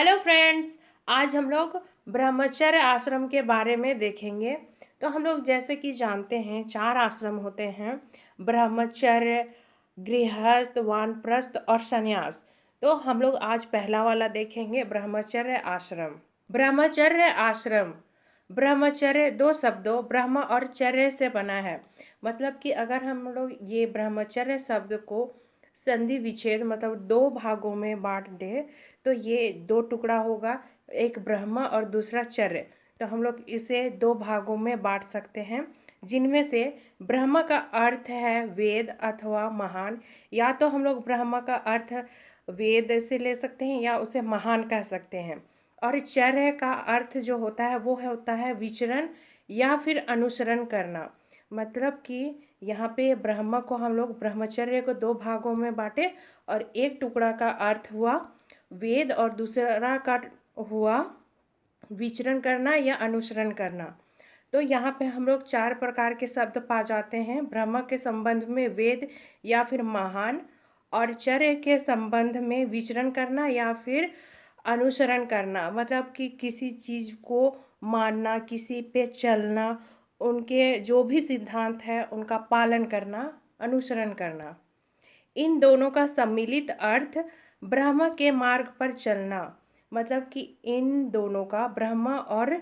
Hello friends. आज हम लोग ब्रह्मचर्य आश्रम के बारे में देखेंगे। तो हम लोग जैसे कि जानते हैं 4 आश्रम होते हैं, ब्रह्मचर्य, गृहस्थ, वानप्रस्थ और संन्यास। तो हम लोग आज पहला वाला देखेंगे, ब्रह्मचर्य आश्रम। ब्रह्मचर्य आश्रम, ब्रह्मचर्य 2 शब्दों ब्रह्म और चर्य से बना है। मतलब कि अगर हम लोग ये ब्रह्मचर्य शब्द को संधि विच्छेद मतलब 2 भागों में बांट दे तो ये 2 टुकड़ा होगा, एक ब्रह्म और दूसरा चर्य। तो हम लोग इसे 2 भागों में बांट सकते हैं, जिनमें से ब्रह्म का अर्थ है वेद अथवा महान। या तो हम लोग ब्रह्म का अर्थ वेद से ले सकते हैं या उसे महान कह सकते हैं। और चर्य का अर्थ जो होता है वो होता है विचरण या फिर अनुसरण करना। मतलब कि यहाँ पे ब्रह्म को हम लोग ब्रह्मचर्य को 2 भागों में बांटे और एक टुकड़ा का अर्थ हुआ वेद और दूसरा का हुआ विचरण करना या अनुसरण करना। तो यहाँ पे हम लोग 4 प्रकार के शब्द पा जाते हैं। ब्रह्म के संबंध में वेद या फिर महान, और चर्य के संबंध में विचरण करना या फिर अनुसरण करना। मतलब कि किसी चीज़ को मानना, किसी पे चलना, उनके जो भी सिद्धांत है उनका पालन करना, अनुसरण करना। इन दोनों का सम्मिलित अर्थ ब्रह्म के मार्ग पर चलना। मतलब कि इन दोनों का ब्रह्म और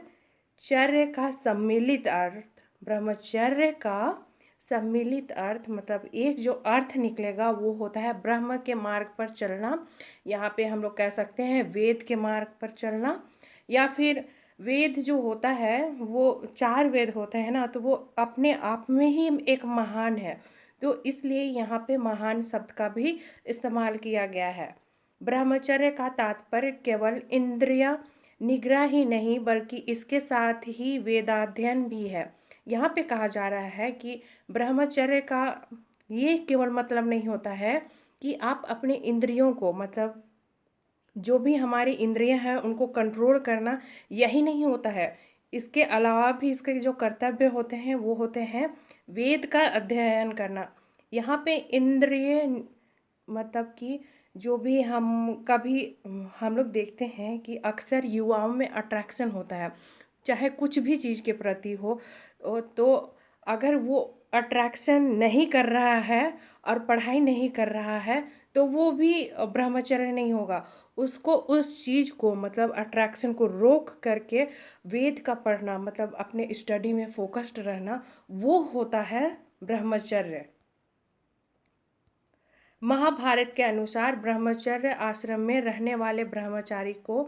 चर्य का सम्मिलित अर्थ, ब्रह्मचर्य का सम्मिलित अर्थ मतलब एक जो अर्थ निकलेगा वो होता है ब्रह्म के मार्ग पर चलना। यहाँ पे हम लोग कह सकते हैं वेद के मार्ग पर चलना, या फिर वेद जो होता है वो 4 वेद होते हैं ना, तो वो अपने आप में ही एक महान है। तो इसलिए यहाँ पे महान शब्द का भी इस्तेमाल किया गया है। ब्रह्मचर्य का तात्पर्य केवल इंद्रिय निग्रह ही नहीं बल्कि इसके साथ ही वेदाध्ययन भी है। यहाँ पे कहा जा रहा है कि ब्रह्मचर्य का ये केवल मतलब नहीं होता है कि आप अपने इंद्रियों को मतलब जो भी हमारी इंद्रियां हैं उनको कंट्रोल करना, यही नहीं होता है। इसके अलावा भी इसके जो कर्तव्य होते हैं वो होते हैं वेद का अध्ययन करना। यहाँ पे इंद्रिय मतलब कि जो भी हम लोग देखते हैं कि अक्सर युवाओं में अट्रैक्शन होता है, चाहे कुछ भी चीज़ के प्रति हो। तो अगर वो अट्रैक्शन नहीं कर रहा है और पढ़ाई नहीं कर रहा है तो वो भी ब्रह्मचर्य नहीं होगा। उसको उस चीज़ को मतलब अट्रैक्शन को रोक करके वेद का पढ़ना मतलब अपने स्टडी में फोकस्ड रहना, वो होता है ब्रह्मचर्य। महाभारत के अनुसार ब्रह्मचर्य आश्रम में रहने वाले ब्रह्मचारी को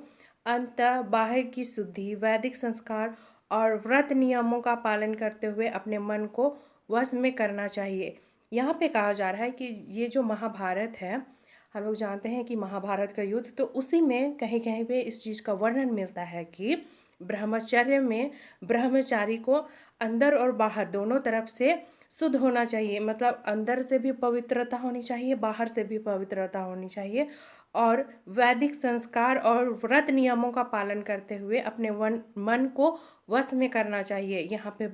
अंत बाह्य की शुद्धि, वैदिक संस्कार और व्रत नियमों का पालन करते हुए अपने मन को वश में करना चाहिए। यहाँ पे कहा जा रहा है कि ये जो महाभारत है, हम लोग जानते हैं कि महाभारत का युद्ध, तो उसी में कहीं कहीं पे इस चीज़ का वर्णन मिलता है कि ब्रह्मचर्य में ब्रह्मचारी को अंदर और बाहर दोनों तरफ से शुद्ध होना चाहिए। मतलब अंदर से भी पवित्रता होनी चाहिए, बाहर से भी पवित्रता होनी चाहिए, और वैदिक संस्कार और व्रत नियमों का पालन करते हुए अपने मन को वश में करना चाहिए। यहाँ पे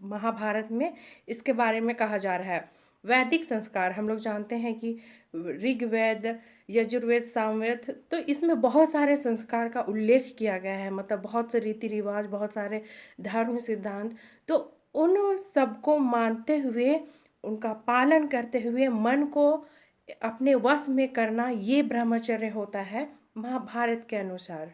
महाभारत में इसके बारे में कहा जा रहा है। वैदिक संस्कार हम लोग जानते हैं कि ऋग्वेद, यजुर्वेद, सामवेद, तो इसमें बहुत सारे संस्कार का उल्लेख किया गया है। मतलब बहुत से रीति रिवाज, बहुत सारे धर्म सिद्धांत, तो उन सबको मानते हुए उनका पालन करते हुए मन को अपने वश में करना, ये ब्रह्मचर्य होता है महाभारत के अनुसार।